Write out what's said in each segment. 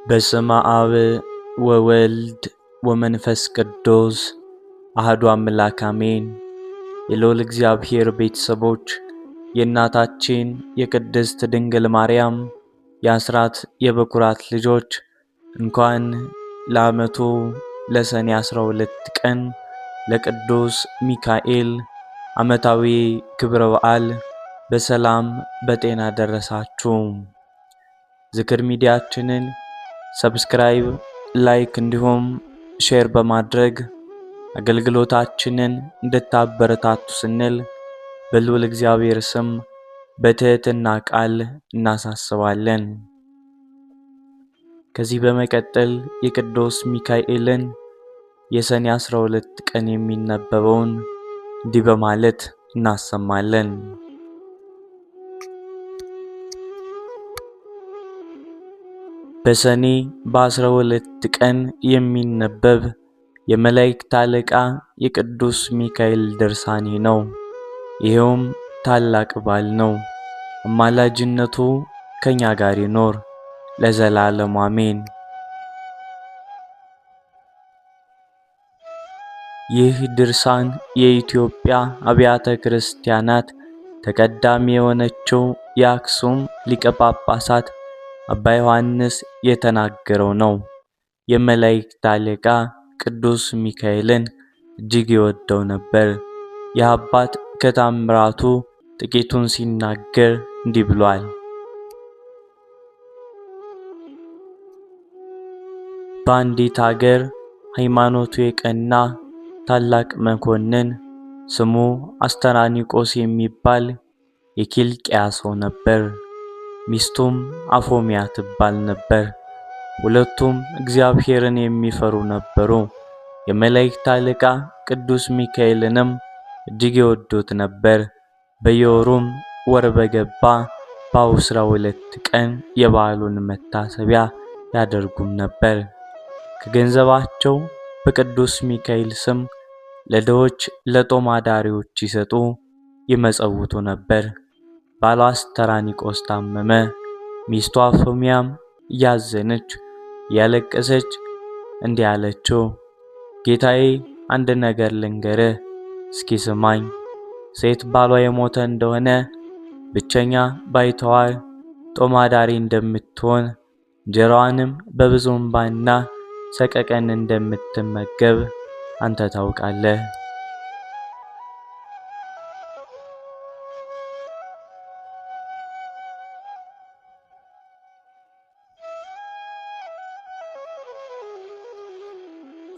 በስመ አብ ወወልድ ወመንፈስ ቅዱስ አሐዱ አምላክ አሜን። የልዑል እግዚአብሔር ቤተሰቦች የእናታችን የቅድስት ድንግል ማርያም የአስራት የበኩራት ልጆች እንኳን ለዓመቱ ለሰኔ 12 ቀን ለቅዱስ ሚካኤል ዓመታዊ ክብረ በዓል በሰላም በጤና ደረሳችሁ። ዝክር ሚዲያችንን ሰብስክራይብ፣ ላይክ እንዲሁም ሼር በማድረግ አገልግሎታችንን እንድታበረታቱ ስንል በልዑል እግዚአብሔር ስም በትህትና ቃል እናሳስባለን። ከዚህ በመቀጠል የቅዱስ ሚካኤልን የሰኔ 12 ቀን የሚነበበውን እንዲህ በማለት እናሰማለን። በሰኔ በ12 ቀን የሚነበብ የመላእክት አለቃ የቅዱስ ሚካኤል ድርሳኔ ነው። ይኸውም ታላቅ በዓል ነው። አማላጅነቱ ከኛ ጋር ይኖር ለዘላለሙ አሜን። ይህ ድርሳን የኢትዮጵያ አብያተ ክርስቲያናት ተቀዳሚ የሆነችው የአክሱም ሊቀ ጳጳሳት አባ ዮሐንስ የተናገረው ነው። የመላእክት አለቃ ቅዱስ ሚካኤልን እጅግ ይወደው ነበር። ይህ አባት ከተአምራቱ ጥቂቱን ሲናገር እንዲህ ብሏል። በአንዲት አገር ሃይማኖቱ የቀና ታላቅ መኮንን ስሙ አስተራኒቆስ የሚባል የኪልቅያ ሰው ነበር። ሚስቱም አፎሚያ ትባል ነበር። ሁለቱም እግዚአብሔርን የሚፈሩ ነበሩ። የመላእክት አለቃ ቅዱስ ሚካኤልንም እጅግ ይወዱት ነበር። በየወሩም ወር በገባ በ12 ቀን የበዓሉን መታሰቢያ ያደርጉም ነበር። ከገንዘባቸው በቅዱስ ሚካኤል ስም ለድሆች ለጦም አዳሪዎች ይሰጡ ይመጸውቱ ነበር። ባሏ አስተራኒቆስ ታመመ። ሚስቱ አፎሚያም እያዘነች ያለቀሰች እንዲህ አለችው፣ ጌታዬ አንድ ነገር ልንገርህ፣ እስኪ ስማኝ። ሴት ባሏ የሞተ እንደሆነ ብቸኛ ባይተዋር ጦም አዳሪ እንደምትሆን እንጀራዋንም በብዙ እንባና ሰቀቀን እንደምትመገብ አንተ ታውቃለህ።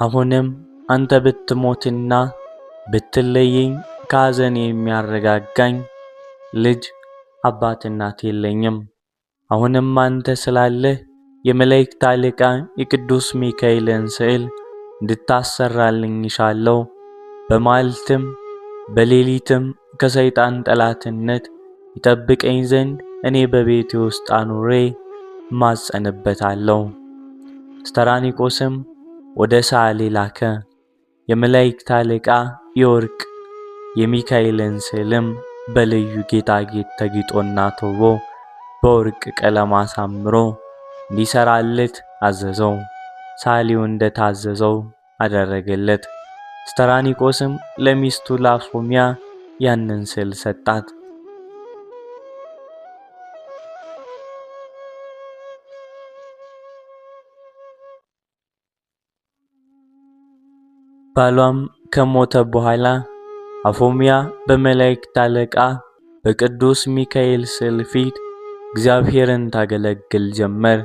አሁንም አንተ ብትሞትና ብትለየኝ ከሐዘን የሚያረጋጋኝ ልጅ አባት እናት የለኝም። አሁንም አንተ ስላለህ የመላእክት አለቃ የቅዱስ ሚካኤልን ስዕል እንድታሰራልኝ ይሻለሁ። በመዓልትም በሌሊትም ከሰይጣን ጠላትነት ይጠብቀኝ ዘንድ እኔ በቤቴ ውስጥ አኑሬ እማጸንበታለሁ። አስተራኒቆስም ወደ ሰዓሊ ላከ። የመላእክት አለቃ የወርቅ የሚካኤልን ስዕልም በልዩ ጌጣጌጥ ተጊጦና ተውቦ በወርቅ ቀለም አሳምሮ እንዲሰራለት አዘዘው። ሰዓሊው እንደታዘዘው አደረገለት። አስተራኒቆስም ለሚስቱ ለአፎሚያ ያንን ስዕል ሰጣት። ባሏም ከሞተ በኋላ አፎሚያ በመላእክት አለቃ በቅዱስ ሚካኤል ስዕል ፊት እግዚአብሔርን ታገለግል ጀመር።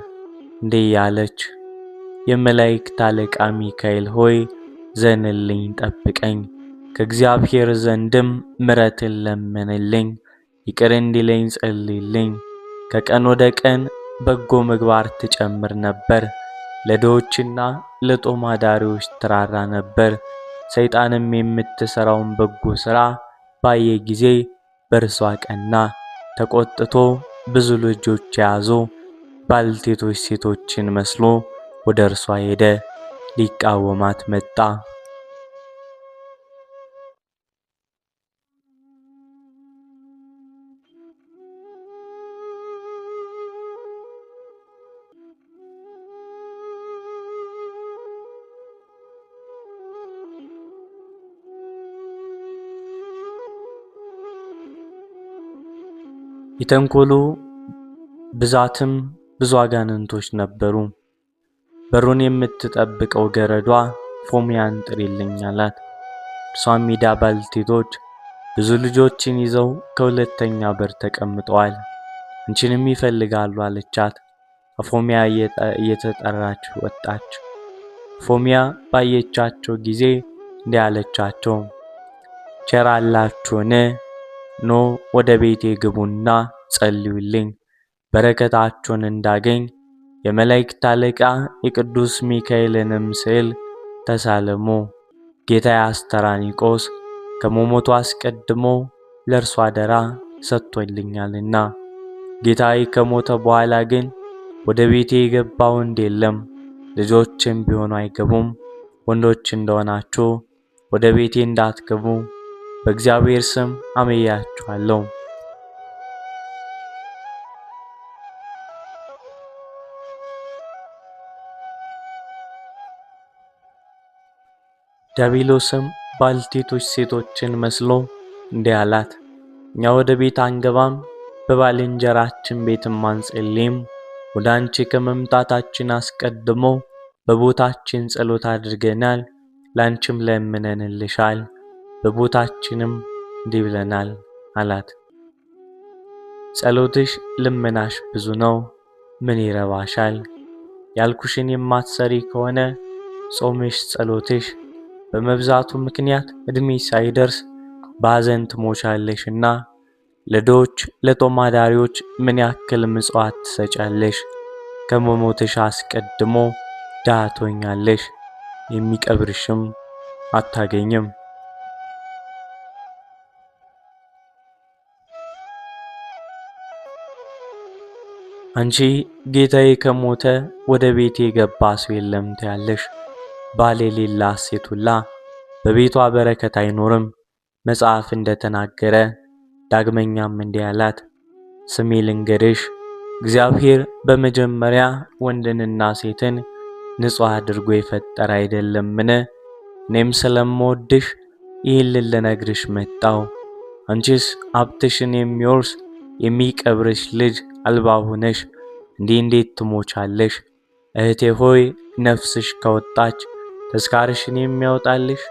እንዲህ ያለች፣ የመላእክት አለቃ ሚካኤል ሆይ ዘንልኝ፣ ጠብቀኝ፣ ከእግዚአብሔር ዘንድም ምሕረትን ለምንልኝ፣ ይቅር እንዲለኝ ጸልይልኝ። ከቀን ወደ ቀን በጎ ምግባር ትጨምር ነበር። ለድሆችና ለጦም አዳሪዎች ትራራ ነበር። ሰይጣንም የምትሰራውን በጎ ሥራ ባየ ጊዜ በእርሷ ቀና። ተቆጥቶ ብዙ ልጆች የያዙ ባልቴቶች ሴቶችን መስሎ ወደ እርሷ ሄደ። ሊቃወማት መጣ። የተንኮሉ ብዛትም ብዙ አጋንንቶች ነበሩ። በሩን የምትጠብቀው ገረዷ ፎሚያን ጥሪልኝ አላት። እርሷም ሜዳ ባልቴቶች ብዙ ልጆችን ይዘው ከሁለተኛ በር ተቀምጠዋል፣ አንቺንም ይፈልጋሉ አለቻት። አፎሚያ እየተጠራች ወጣች። አፎሚያ ባየቻቸው ጊዜ እንዲህ አለቻቸው፣ ቸር አላችሁን? ኖ ወደ ቤቴ ግቡና ጸልዩልኝ፣ በረከታችሁን እንዳገኝ የመላእክት አለቃ የቅዱስ ሚካኤልንም ስዕል ተሳለሙ። ጌታዬ አስተራኒቆስ ከመሞቱ አስቀድሞ ለእርሱ አደራ ሰጥቶልኛልና። ጌታዬ ከሞተ በኋላ ግን ወደ ቤቴ የገባ ወንድ የለም። ልጆችም ቢሆኑ አይገቡም። ወንዶች እንደሆናችሁ ወደ ቤቴ እንዳትገቡ በእግዚአብሔር ስም አምያችኋለሁ። ዲያብሎስም ባልቴቶች ሴቶችን መስሎ እንዲህ አላት፣ እኛ ወደ ቤት አንገባም፣ በባልንጀራችን ቤትም አንጸልይም። ወደ አንቺ ከመምጣታችን አስቀድሞ በቦታችን ጸሎት አድርገናል፣ ላንቺም ለምነንልሻል፣ በቦታችንም እንዲህ ብለናል አላት። ጸሎትሽ ልመናሽ ብዙ ነው፣ ምን ይረባሻል? ያልኩሽን የማትሰሪ ከሆነ ጾምሽ ጸሎትሽ በመብዛቱ ምክንያት እድሜ ሳይደርስ በሐዘን ትሞቻለሽና ለድሆች ለጦም አዳሪዎች ምን ያክል ምጽዋት ትሰጫለሽ? ከመሞትሽ አስቀድሞ ድሃ ትሆኛለሽ፣ የሚቀብርሽም አታገኝም። አንቺ ጌታዬ ከሞተ ወደ ቤቴ የገባ ሰው የለም ትያለሽ። ባል የሌላት ሴት ሁላ በቤቷ በረከት አይኖርም መጽሐፍ እንደተናገረ። ዳግመኛም እንዲህ አላት፣ ስሜ ልንገርሽ፣ እግዚአብሔር በመጀመሪያ ወንድንና ሴትን ንጹሕ አድርጎ የፈጠረ አይደለምን? እኔም ስለምወድሽ ይህን ልነግርሽ መጣሁ። አንቺስ ሀብትሽን የሚወርስ የሚቀብርሽ ልጅ አልባ ሆነሽ እንዴት ትሞቻለሽ? እህቴ ሆይ ነፍስሽ ከወጣች ተስካርሽን የሚያወጣልሽ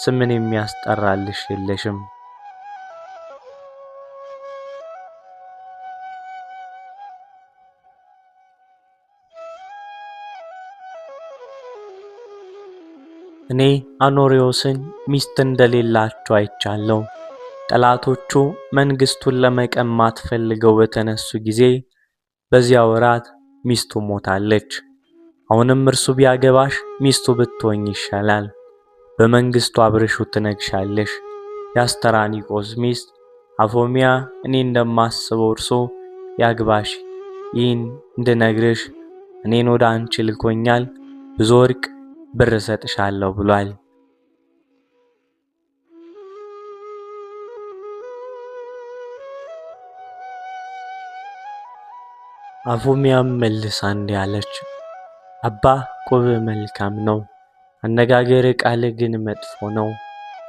ስምን የሚያስጠራልሽ የለሽም። እኔ አኖሪዎስን ሚስት እንደሌላቸው አይቻለሁ። ጠላቶቹ መንግስቱን ለመቀማት ፈልገው በተነሱ ጊዜ በዚያ ወራት ሚስቱ ሞታለች። አሁንም እርሱ ቢያገባሽ ሚስቱ ብትሆኝ ይሻላል፣ በመንግስቱ አብረሹ ትነግሻለሽ። የአስተራኒቆስ ሚስት አፎሚያ እኔ እንደማስበው እርሱ ያግባሽ፣ ይህን እንድነግርሽ እኔን ወደ አንቺ ልኮኛል፣ ብዙ ወርቅ ብር እሰጥሻለሁ ብሏል። አፎሚያም መልሳ እንዲህ አለች፣ አባ ቆብህ መልካም ነው፣ አነጋገር ቃል ግን መጥፎ ነው።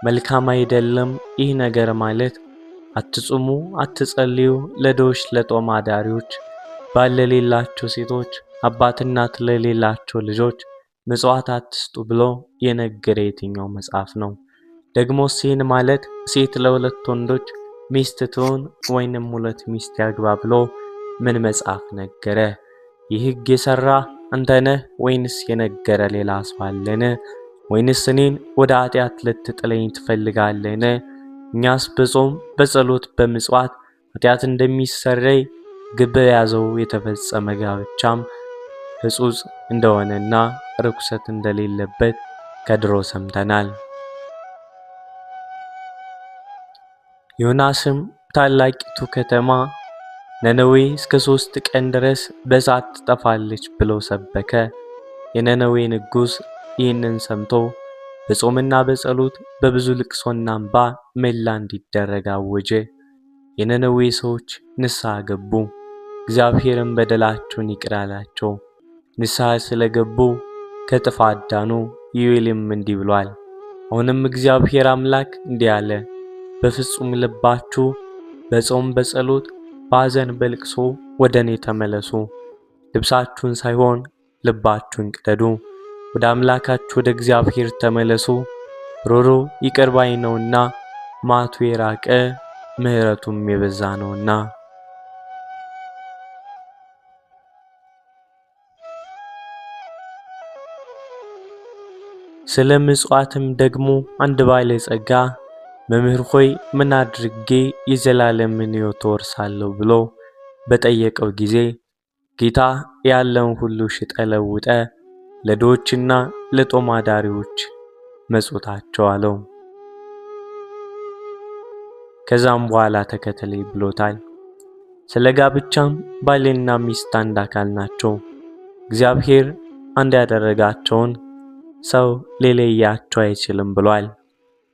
መልካም አይደለም ይህ ነገር ማለት አትጹሙ፣ አትጸልዩ፣ ለድሆች ለጦም አዳሪዎች፣ ባል ለሌላቸው ሴቶች፣ አባት እናት ለሌላቸው ልጆች ምጽዋት አትስጡ ብሎ የነገረ የትኛው መጽሐፍ ነው? ደግሞስ ይህን ማለት ሴት ለሁለት ወንዶች ሚስት ትሁን ወይንም ሁለት ሚስት ያግባ ብሎ ምን መጽሐፍ ነገረ? ይህ ሕግ የሰራ አንተ ነህ ወይንስ የነገረ ሌላ ሰው አለን? ወይንስ እኔን ወደ ኃጢአት ልትጥለኝ ትፈልጋለህን? እኛስ በጾም በጸሎት በምጽዋት ኃጢአት እንደሚሰረይ ግብ ያዘው የተፈጸመ ጋብቻም ሕጹጽ እንደሆነና ርኩሰት እንደሌለበት ከድሮ ሰምተናል። ዮናስም ታላቂቱ ከተማ ነነዌ እስከ 3 ቀን ድረስ በእሳት ትጠፋለች ብሎ ሰበከ። የነነዌ ንጉሥ ይህንን ሰምቶ በጾምና በጸሎት በብዙ ልቅሶና እንባ ምህላ እንዲደረግ አወጀ። የነነዌ ሰዎች ንስሐ ገቡ። እግዚአብሔርም በደላቸውን ይቅር አላቸው። ንስሐ ስለገቡ ከጥፋት ዳኑ። ኢዮኤልም እንዲህ ብሏል፣ አሁንም እግዚአብሔር አምላክ እንዲህ አለ፣ በፍጹም ልባችሁ በጾም በጸሎት በሐዘን በልቅሶ ወደ እኔ ተመለሱ። ልብሳችሁን ሳይሆን ልባችሁን ቅደዱ። ወደ አምላካችሁ ወደ እግዚአብሔር ተመለሱ። ሩሩ ይቅር ባይ ነውና፣ መዓቱ የራቀ ምሕረቱም የበዛ ነውና። ስለ ምጽዋትም ደግሞ አንድ ባለጸጋ መምህር ሆይ ምን አድርጌ የዘላለምን ሕይወት እወርሳለሁ ብሎ በጠየቀው ጊዜ ጌታ ያለውን ሁሉ ሽጠህ ለውጠህ ለድሆችና ለጦም አዳሪዎች መጽውታቸው አለው። ከዛም በኋላ ተከተለኝ ብሎታል። ስለ ጋብቻም ባልና ሚስት አንድ አካል ናቸው። እግዚአብሔር አንድ ያደረጋቸውን ሰው ሊለያቸው አይችልም ብሏል።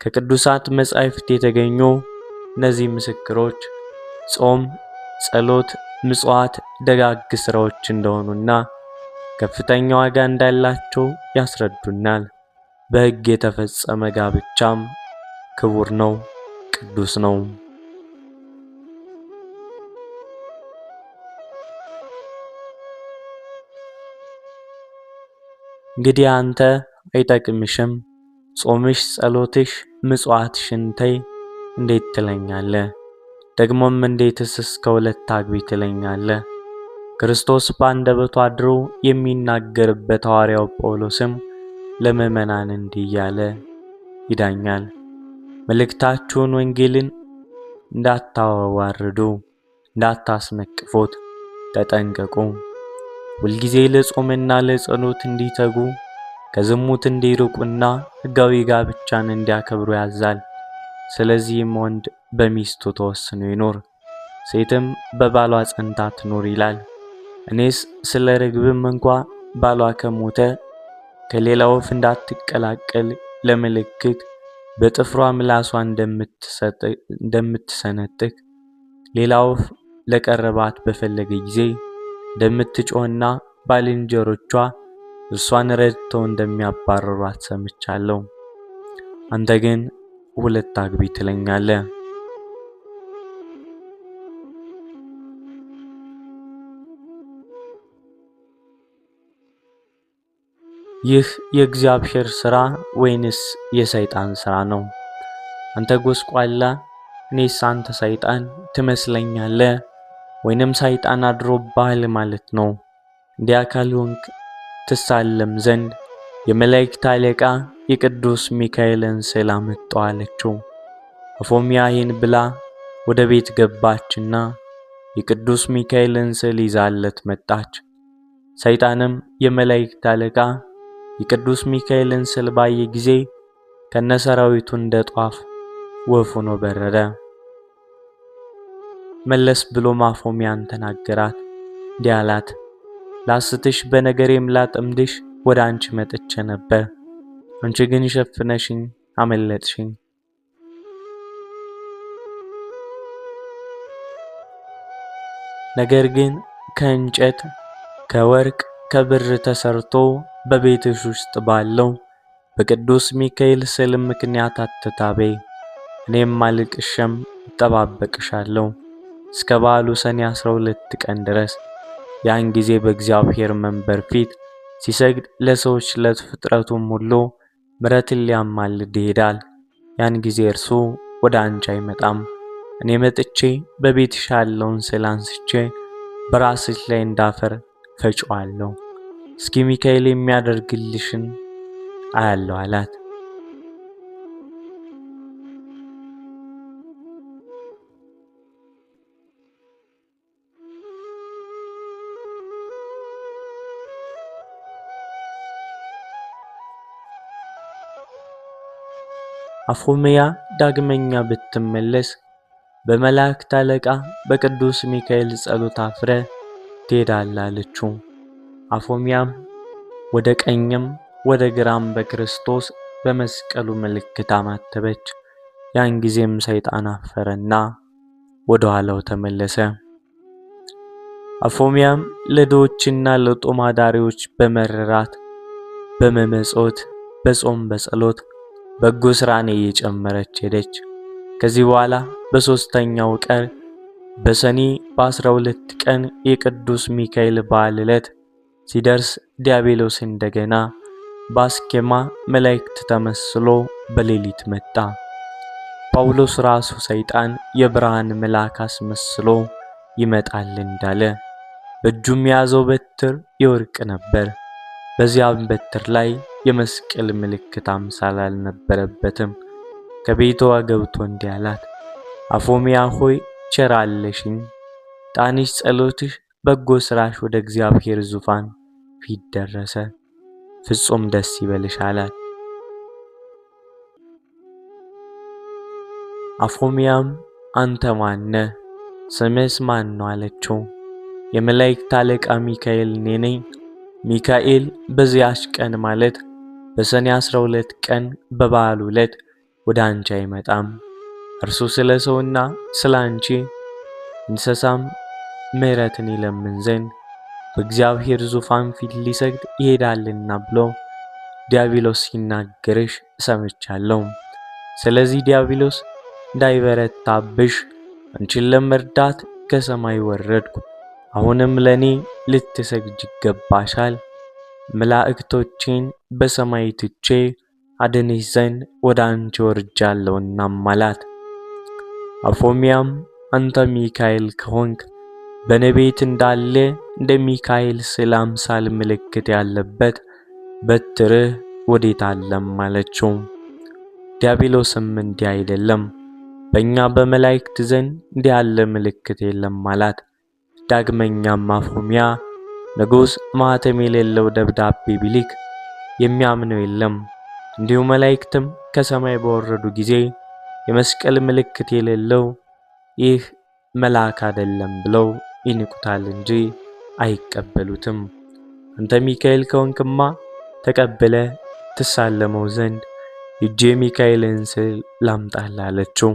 ከቅዱሳት መጻሕፍት የተገኙ እነዚህ ምስክሮች ጾም፣ ጸሎት፣ ምጽዋት ደጋግ ሥራዎች እንደሆኑና ከፍተኛ ዋጋ እንዳላቸው ያስረዱናል። በሕግ የተፈጸመ ጋብቻም ክቡር ነው፣ ቅዱስ ነው። እንግዲህ አንተ አይጠቅምሽም፣ ጾምሽ፣ ጸሎትሽ፣ ምጽዋትሽን ተይ እንዴት ትለኛለህ? ደግሞም እንዴትስ እስከ 2 አግቢ ትለኛለህ? ክርስቶስ በአንደበቱ አድሮ የሚናገርበት ሐዋርያው ጳውሎስም ለምእመናን እንዲህ እያለ ይዳኛል። መልእክታችሁን ወንጌልን እንዳታዋርዱ፣ እንዳታስነቅፉት ተጠንቀቁ። ሁልጊዜ ለጾምና ለጸሎት እንዲተጉ ከዝሙት እንዲርቁና ሕጋዊ ጋብቻን እንዲያከብሩ ያዛል። ስለዚህም ወንድ በሚስቱ ተወስኖ ይኖር፣ ሴትም በባሏ ጸንታ ትኖር ይላል። እኔስ ስለ ርግብም እንኳ ባሏ ከሞተ ከሌላ ወፍ እንዳትቀላቀል ለምልክት በጥፍሯ ምላሷ እንደምትሰነጥቅ ሌላ ወፍ ለቀረባት በፈለገ ጊዜ እንደምትጮህና ባልንጀሮቿ እርሷን ረድተው እንደሚያባርሯት ሰምቻለሁ። አንተ ግን 2 አግቢ ትለኛለህ። ይህ የእግዚአብሔር ሥራ ወይንስ የሰይጣን ሥራ ነው? አንተ ጎስቋላ፣ እኔስ አንተ ሰይጣን ትመስለኛለህ? ወይንም ሰይጣን አድሮብሃል ማለት ነው? እንዲያ ካልሆንክ ትሳለም ዘንድ የመላእክት አለቃ የቅዱስ ሚካኤልን ስዕል አመጣው አለችው። አፎምያ ይህን ብላ ወደ ቤት ገባችና የቅዱስ ሚካኤልን ስዕል ይዛለት መጣች። ሰይጣንም የመላእክት አለቃ የቅዱስ ሚካኤልን ስዕል ባየ ጊዜ ከነሰራዊቱ እንደ ጧፍ ወፍ ሆኖ በረረ። መለስ ብሎም አፎምያን ተናገራት፣ እንዲህ አላት፣ ላስትሽ በነገሬም ላጠምድሽ ወደ አንቺ መጥቼ ነበር፣ አንቺ ግን ሸፍነሽኝ አመለጥሽኝ። ነገር ግን ከእንጨት ከወርቅ ከብር ተሰርቶ በቤትሽ ውስጥ ባለው በቅዱስ ሚካኤል ስዕል ምክንያት አትታበይ። እኔም አልቅሼም እጠባበቅሻለሁ እስከ በዓሉ ሰኔ 12 ቀን ድረስ። ያን ጊዜ በእግዚአብሔር መንበር ፊት ሲሰግድ ለሰዎች ለፍጥረቱም ሁሉ ምሕረትን ሊያማልድ ይሄዳል። ያን ጊዜ እርሱ ወደ አንቺ አይመጣም። እኔ መጥቼ በቤትሽ ያለውን ስዕል አንስቼ በራስሽ ላይ እንዳፈር ፈጨዋለሁ። እስኪ ሚካኤል የሚያደርግልሽን አያለሁ አላት። አፎምያ ዳግመኛ ብትመለስ በመላእክት አለቃ በቅዱስ ሚካኤል ጸሎት አፍረ ትሄዳለህ አለችው። አፎምያም ወደ ቀኝም ወደ ግራም በክርስቶስ በመስቀሉ ምልክት አማተበች። ያን ጊዜም ሰይጣን አፈረና ወደ ኋላው ተመለሰ። አፎምያም ለድሆችና ለጦም አዳሪዎች በመረራት በመመጾት በጾም በጸሎት በጎ ሥራን እየጨመረች ሄደች። ከዚህ በኋላ በሦስተኛው ቀን በሰኔ በ12 ቀን የቅዱስ ሚካኤል በዓል ዕለት ሲደርስ ዲያብሎስ እንደገና በአስኬማ መላእክት ተመስሎ በሌሊት መጣ። ጳውሎስ ራሱ ሰይጣን የብርሃን መልአክ አስመስሎ ይመጣል እንዳለ በእጁም የያዘው በትር የወርቅ ነበር። በዚያም በትር ላይ የመስቀል ምልክት አምሳል አልነበረበትም። ከቤቷ ገብቶ እንዲህ አላት፣ አፎሚያ ሆይ ቸር አለሽኝ። ጣንሽ፣ ጸሎትሽ፣ በጎ ሥራሽ ወደ እግዚአብሔር ዙፋን ፊት ደረሰ። ፍጹም ደስ ይበልሽ አላት። አፎሚያም አንተ ማነህ? ስምስ ማን ነው አለችው። የመላእክት አለቃ ሚካኤል እኔ ነኝ። ሚካኤል በዚያች ቀን ማለት በሰኔ 12 ቀን በበዓሉ ዕለት ወደ አንቺ አይመጣም። እርሱ ስለ ሰውና ስለ አንቺ እንስሳም ምሕረትን ይለምን ዘንድ በእግዚአብሔር ዙፋን ፊት ሊሰግድ ይሄዳልና ብሎ ዲያብሎስ ሲናገርሽ ሰምቻለሁ። ስለዚህ ዲያብሎስ እንዳይበረታብሽ አንቺን ለመርዳት ከሰማይ ወረድኩ። አሁንም ለኔ ልትሰግጅ ይገባሻል። መላእክቶቼን በሰማይ ትቼ አድንሽ ዘንድ ወደ አንቺ ወርጃለሁና አላት። አፎሚያም አንተ ሚካኤል ከሆንክ በእኔ ቤት እንዳለ እንደ ሚካኤል ስዕል አምሳል ምልክት ያለበት በትርህ ወዴት አለም አለችው። ዲያብሎስም እንዲህ አይደለም፣ በእኛ በመላእክት ዘንድ እንዲህ ያለ ምልክት የለም አላት። ዳግመኛም አፎሚያ ንጉሥ ማኅተም የሌለው ደብዳቤ ቢልክ የሚያምነው የለም፣ እንዲሁ መላእክትም ከሰማይ በወረዱ ጊዜ የመስቀል ምልክት የሌለው ይህ መልአክ አይደለም ብለው ይንቁታል እንጂ አይቀበሉትም። አንተ ሚካኤል ከሆንክማ ተቀብለ ትሳለመው ዘንድ ሂጄ ሚካኤልን ስዕል ላምጣልህ አለችው።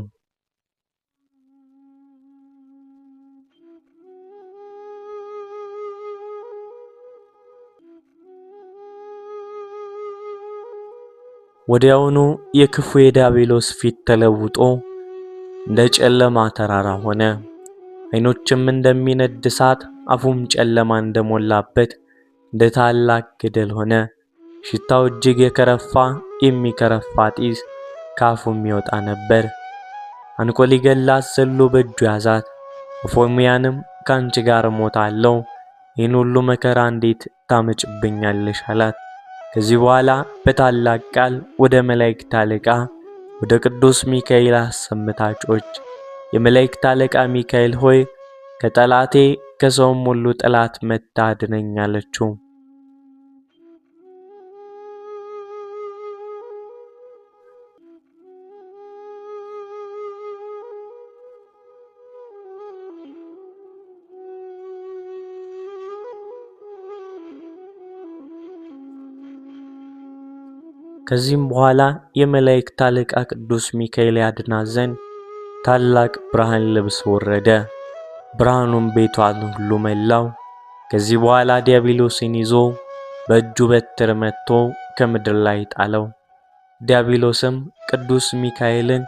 ወዲያውኑ የክፉ የዲያብሎስ ፊት ተለውጦ እንደ ጨለማ ተራራ ሆነ። ዓይኖቹም እንደሚነድ እሳት፣ አፉም ጨለማ እንደሞላበት እንደ ታላቅ ገደል ሆነ። ሽታው እጅግ የከረፋ የሚከረፋ ጢስ ከአፉም ይወጣ ነበር። አንቆ ሊገላት ዘሎ በእጁ ያዛት። አፎሚያንም ከአንቺ ጋር እሞታለሁ፣ ይህን ሁሉ መከራ እንዴት ታመጭብኛለሽ አላት። ከዚህ በኋላ በታላቅ ቃል ወደ መላእክት አለቃ ወደ ቅዱስ ሚካኤል አሰምታ ጮኸች። የመላእክት አለቃ ሚካኤል ሆይ ከጠላቴ ከሰውም ሁሉ ጠላት መጥተህ አድነኝ አለችው። ከዚህም በኋላ የመላእክት አለቃ ቅዱስ ሚካኤል ያድናት ዘንድ ታላቅ ብርሃን ልብስ ወረደ። ብርሃኑም ቤቷን ሁሉ መላው። ከዚህ በኋላ ዲያብሎስን ይዞ በእጁ በትር መትቶ ከምድር ላይ ጣለው። ዲያብሎስም ቅዱስ ሚካኤልን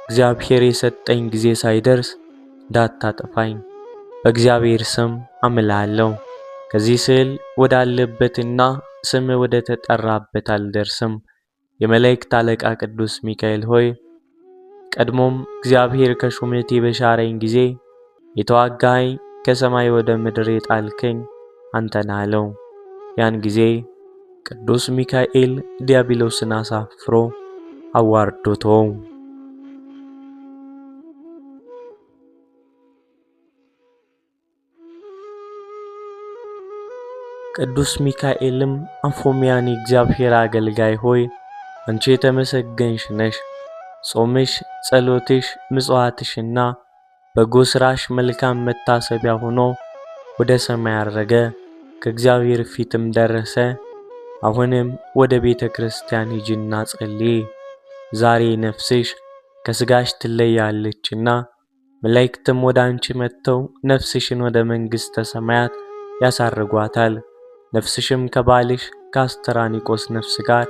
እግዚአብሔር የሰጠኝ ጊዜ ሳይደርስ እንዳታጠፋኝ በእግዚአብሔር ስም አምልሃለሁ፣ ከዚህ ስዕል ወዳለበትና ስም ወደ ተጠራበት አልደርስም። የመላእክት አለቃ ቅዱስ ሚካኤል ሆይ ቀድሞም እግዚአብሔር ከሹመቴ በሻረኝ ጊዜ የተዋጋኸኝ ከሰማይ ወደ ምድር የጣልከኝ አንተ ነህ አለው። ያን ጊዜ ቅዱስ ሚካኤል ዲያብሎስን አሳፍሮ አዋርዶ ተወው። ቅዱስ ሚካኤልም አፎሚያን የእግዚአብሔር አገልጋይ ሆይ አንቺ የተመሰገንሽ ነሽ፣ ጾምሽ፣ ጸሎትሽ፣ ምጽዋትሽና በጎ ሥራሽ መልካም መታሰቢያ ሆኖ ወደ ሰማይ አረገ፣ ከእግዚአብሔር ፊትም ደረሰ። አሁንም ወደ ቤተ ክርስቲያን ሂጂና ጸልይ። ዛሬ ነፍስሽ ከሥጋሽ ትለያለችና መላእክትም ወደ አንቺ መጥተው ነፍስሽን ወደ መንግሥተ ሰማያት ያሳርጓታል። ነፍስሽም ከባልሽ ከአስተራኒቆስ ነፍስ ጋር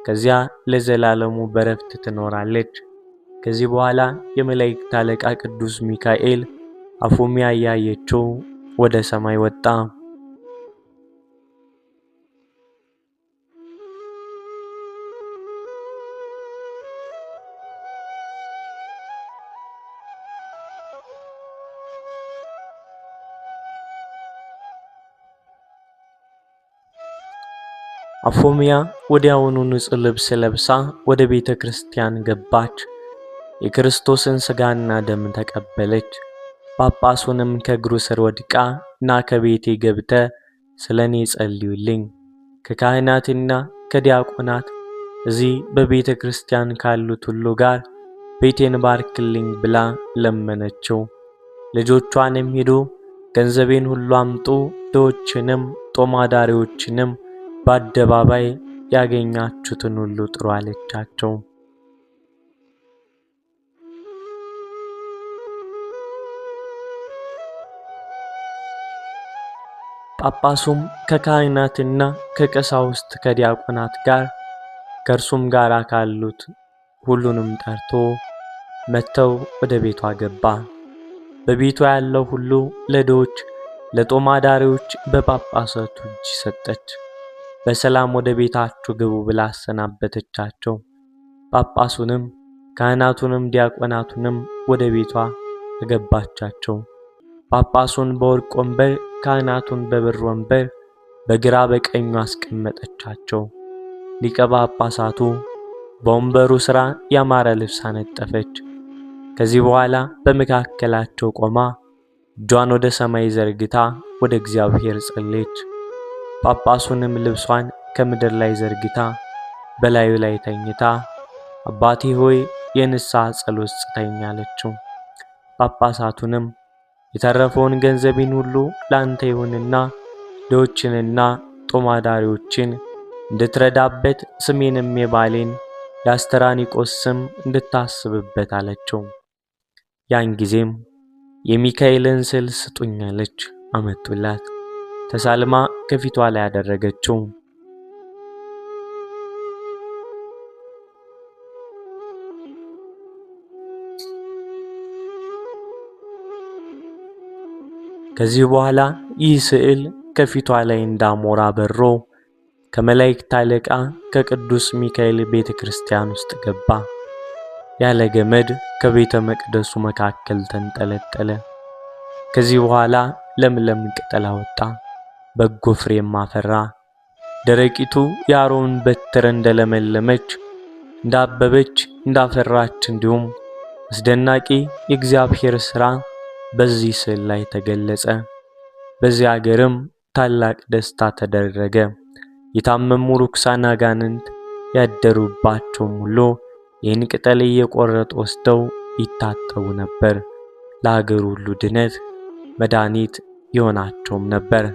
ከዚያ ለዘላለሙ በረፍት ትኖራለች። ከዚህ በኋላ የመላእክት አለቃ ቅዱስ ሚካኤል አፎሚያ እያየችው ወደ ሰማይ ወጣ። አፎሚያ ወዲያውኑ ንጹሕ ልብስ ለብሳ ወደ ቤተ ክርስቲያን ገባች። የክርስቶስን ሥጋና ደም ተቀበለች። ጳጳሱንም ከእግሩ ስር ወድቃ ና ከቤቴ ገብተ ስለኔ ጸልዩልኝ፣ ከካህናትና ከዲያቆናት እዚህ በቤተ ክርስቲያን ካሉት ሁሉ ጋር ቤቴን ባርክልኝ ብላ ለመነችው። ልጆቿንም ሂዱ ገንዘቤን ሁሉ አምጡ፣ ድሆችንም ጦማዳሪዎችንም በአደባባይ ያገኛችሁትን ሁሉ ጥሩ አለቻቸው። ጳጳሱም ከካህናትና ከቀሳውስት ከዲያቆናት ጋር ከእርሱም ጋር ካሉት ሁሉንም ጠርቶ መጥተው ወደ ቤቷ ገባ። በቤቷ ያለው ሁሉ ለድሆች ለጦማዳሪዎች በጳጳሳቱ እጅ ሰጠች። በሰላም ወደ ቤታችሁ ግቡ ብላ አሰናበተቻቸው። ጳጳሱንም ካህናቱንም ዲያቆናቱንም ወደ ቤቷ አገባቻቸው። ጳጳሱን በወርቅ ወንበር ካህናቱን በብር ወንበር በግራ በቀኙ አስቀመጠቻቸው። ሊቀ ጳጳሳቱ በወንበሩ ሥራ ያማረ ልብስ አነጠፈች። ከዚህ በኋላ በመካከላቸው ቆማ እጇን ወደ ሰማይ ዘርግታ ወደ እግዚአብሔር ጸለየች። ጳጳሱንም ልብሷን ከምድር ላይ ዘርግታ በላዩ ላይ ተኝታ አባቴ ሆይ የንስሐ ጸሎት ስጠኝ አለችው። ጳጳሳቱንም የተረፈውን ገንዘቤን ሁሉ ላንተ ይሁንና ድሆችንና ጦማዳሪዎችን እንድትረዳበት ስሜንም የባሌን የአስተራኒቆስ ስም እንድታስብበት አለችው። ያን ጊዜም የሚካኤልን ስዕል ስጡኝ አለች። አመጡላት። ተሳልማ ከፊቷ ላይ ያደረገችው። ከዚህ በኋላ ይህ ስዕል ከፊቷ ላይ እንዳሞራ በሮ ከመላእክት አለቃ ከቅዱስ ሚካኤል ቤተ ክርስቲያን ውስጥ ገባ። ያለ ገመድ ከቤተ መቅደሱ መካከል ተንጠለጠለ። ከዚህ በኋላ ለምለም ቅጠል አወጣ፣ በጎ ፍሬም አፈራ። ደረቂቱ የአሮን በትር እንደለመለመች እንዳበበች እንዳፈራች እንዲሁም አስደናቂ የእግዚአብሔር ሥራ በዚህ ስዕል ላይ ተገለጸ። በዚህ አገርም ታላቅ ደስታ ተደረገ። የታመሙ ርኩሳን አጋንንት ያደሩባቸውም ሁሉ ይህን ቅጠል እየቆረጡ ወስደው ይታጠቡ ነበር። ለአገሩ ሁሉ ድነት መድኃኒት ይሆናቸውም ነበር።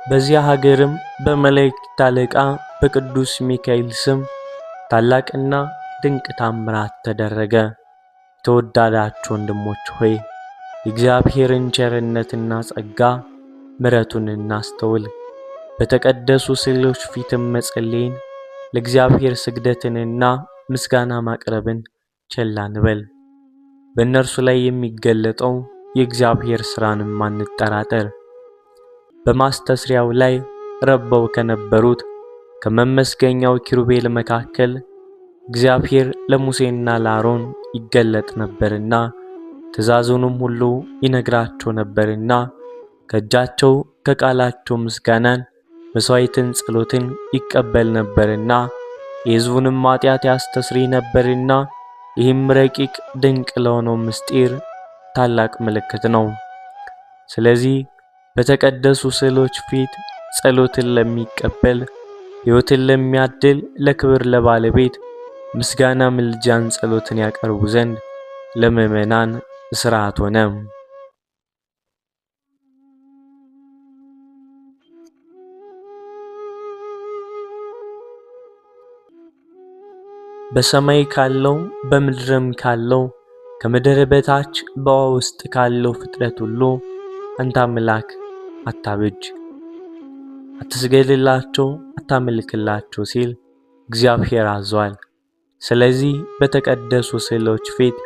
በዚያ ሀገርም በመላእክት አለቃ በቅዱስ ሚካኤል ስም ታላቅና ድንቅ ታምራት ተደረገ። የተወደዳችሁ ወንድሞች ሆይ የእግዚአብሔርን ቸርነትና ጸጋ ምሕረቱን እናስተውል። በተቀደሱ ስዕሎች ፊትም መጸለይን ለእግዚአብሔር ስግደትንና ምስጋና ማቅረብን ቸል አንበል። በእነርሱ ላይ የሚገለጠው የእግዚአብሔር ሥራንም አንጠራጠር። በማስተስሪያው ላይ ረበው ከነበሩት ከመመስገኛው ኪሩቤል መካከል እግዚአብሔር ለሙሴና ለአሮን ይገለጥ ነበርና ትእዛዙንም ሁሉ ይነግራቸው ነበርና ከእጃቸው ከቃላቸው ምስጋናን መሥዋዕትን ጸሎትን ይቀበል ነበርና የሕዝቡንም ኃጢአት ያስተስርይ ነበርና ይህም ረቂቅ ድንቅ ለሆነው ምስጢር ታላቅ ምልክት ነው። ስለዚህ በተቀደሱ ስዕሎች ፊት ጸሎትን ለሚቀበል ሕይወትን ለሚያድል ለክብር ለባለቤት ምስጋና ምልጃን ጸሎትን ያቀርቡ ዘንድ ለምእመናን ሥርዓት ሆነ። በሰማይ ካለው በምድርም ካለው ከምድር በታች በውሃ ውስጥ ካለው ፍጥረት ሁሉ አንተ አምላክ አታብጅ፣ አትስገድላቸው፣ አታምልክላቸው ሲል እግዚአብሔር አዟል። ስለዚህ በተቀደሱ ስዕሎች ፊት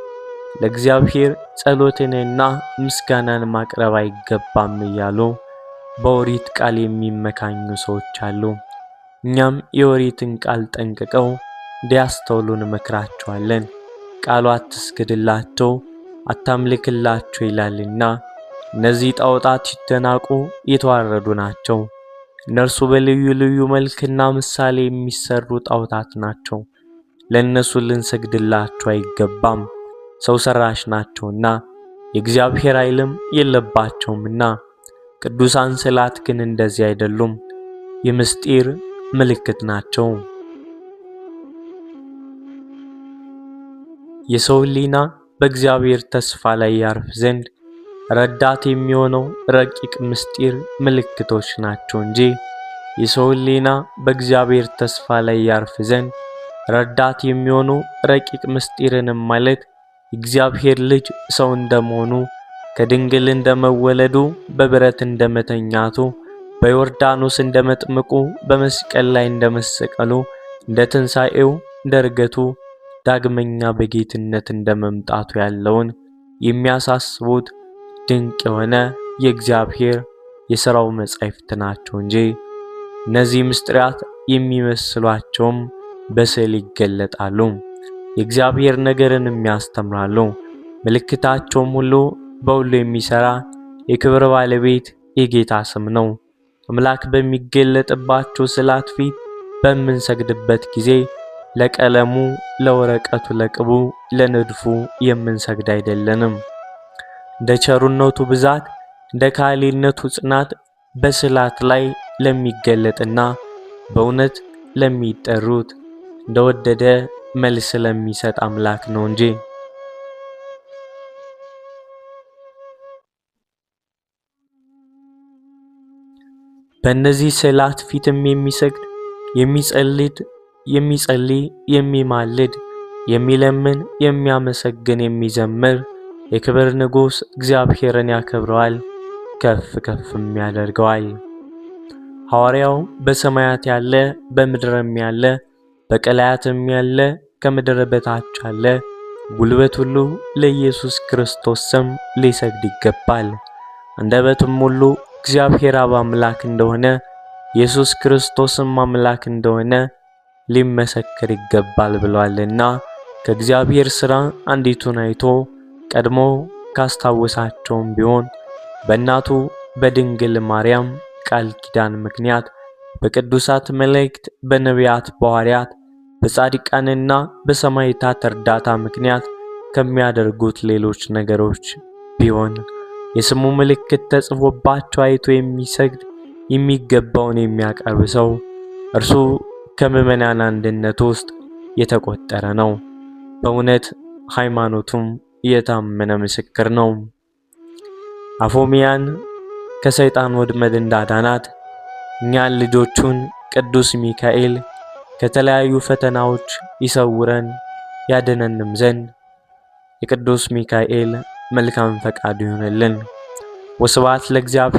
ለእግዚአብሔር ጸሎትንና ምስጋናን ማቅረብ አይገባም እያሉ በኦሪት ቃል የሚመካኙ ሰዎች አሉ። እኛም የኦሪትን ቃል ጠንቅቀው እንዲያስተውሉ እንመክራቸዋለን። ቃሉ አትስገድላቸው፣ አታምልክላቸው ይላልና እነዚህ ጣዖታት ይደናቁ፣ የተዋረዱ ናቸው። እነርሱ በልዩ ልዩ መልክና ምሳሌ የሚሰሩ ጣዖታት ናቸው። ለእነሱ ልንሰግድላቸው አይገባም፣ ሰው ሰራሽ ናቸውና የእግዚአብሔር ኃይልም የለባቸውምና። ቅዱሳን ስዕላት ግን እንደዚህ አይደሉም፣ የምስጢር ምልክት ናቸው። የሰው ሕሊና በእግዚአብሔር ተስፋ ላይ ያርፍ ዘንድ ረዳት የሚሆነው ረቂቅ ምስጢር ምልክቶች ናቸው እንጂ የሰው ሕሊና በእግዚአብሔር ተስፋ ላይ ያርፍ ዘንድ ረዳት የሚሆኑ ረቂቅ ምስጢርንም ማለት እግዚአብሔር ልጅ ሰው እንደመሆኑ ከድንግል እንደመወለዱ በብረት እንደመተኛቱ በዮርዳኖስ እንደመጥምቁ በመስቀል ላይ እንደመሰቀሉ እንደ ትንሣኤው እንደ ዕርገቱ ዳግመኛ በጌትነት እንደመምጣቱ ያለውን የሚያሳስቡት ድንቅ የሆነ የእግዚአብሔር የሥራው መጻሕፍት ናቸው እንጂ እነዚህ ምስጢራት የሚመስሏቸውም በስዕል ይገለጣሉ። የእግዚአብሔር ነገርን ያስተምራሉ። ምልክታቸውም ሁሉ በሁሉ የሚሰራ የክብር ባለቤት የጌታ ስም ነው። አምላክ በሚገለጥባቸው ስዕላት ፊት በምንሰግድበት ጊዜ ለቀለሙ፣ ለወረቀቱ፣ ለቅቡ፣ ለንድፉ የምንሰግድ አይደለንም። እንደ ቸርነቱ ብዛት እንደ ካህሊነቱ ጽናት በስዕላት ላይ ለሚገለጥና በእውነት ለሚጠሩት እንደወደደ መልስ ለሚሰጥ አምላክ ነው እንጂ። በእነዚህ ስዕላት ፊትም የሚሰግድ የሚጸልይ የሚማልድ የሚለምን የሚያመሰግን የሚዘምር የክብር ንጉሥ እግዚአብሔርን ያከብረዋል፣ ከፍ ከፍም ያደርገዋል። ሐዋርያው በሰማያት ያለ በምድርም ያለ በቀላያትም ያለ ከምድር በታች ያለ ጉልበት ሁሉ ለኢየሱስ ክርስቶስ ስም ሊሰግድ ይገባል፣ አንደበትም ሁሉ እግዚአብሔር አብ አምላክ እንደሆነ ኢየሱስ ክርስቶስም አምላክ እንደሆነ ሊመሰክር ይገባል ብሏልና። ከእግዚአብሔር ሥራ አንዲቱን አይቶ ቀድሞ ካስታወሳቸውም ቢሆን በእናቱ በድንግል ማርያም ቃል ኪዳን ምክንያት በቅዱሳት መላእክት በነቢያት በሐዋርያት በጻድቃንና በሰማዕታት እርዳታ ምክንያት ከሚያደርጉት ሌሎች ነገሮች ቢሆን የስሙ ምልክት ተጽፎባቸው አይቶ የሚሰግድ የሚገባውን የሚያቀርብ ሰው እርሱ ከምዕመናን አንድነት ውስጥ የተቆጠረ ነው። በእውነት ሃይማኖቱም የታመነ ምስክር ነው። አፎሚያን ከሰይጣን ወጥመድ እንዳዳናት እኛን ልጆቹን ቅዱስ ሚካኤል ከተለያዩ ፈተናዎች ይሰውረን ያድነንም ዘንድ የቅዱስ ሚካኤል መልካም ፈቃድ ይሁንልን። ወስብሐት ለእግዚአብሔር።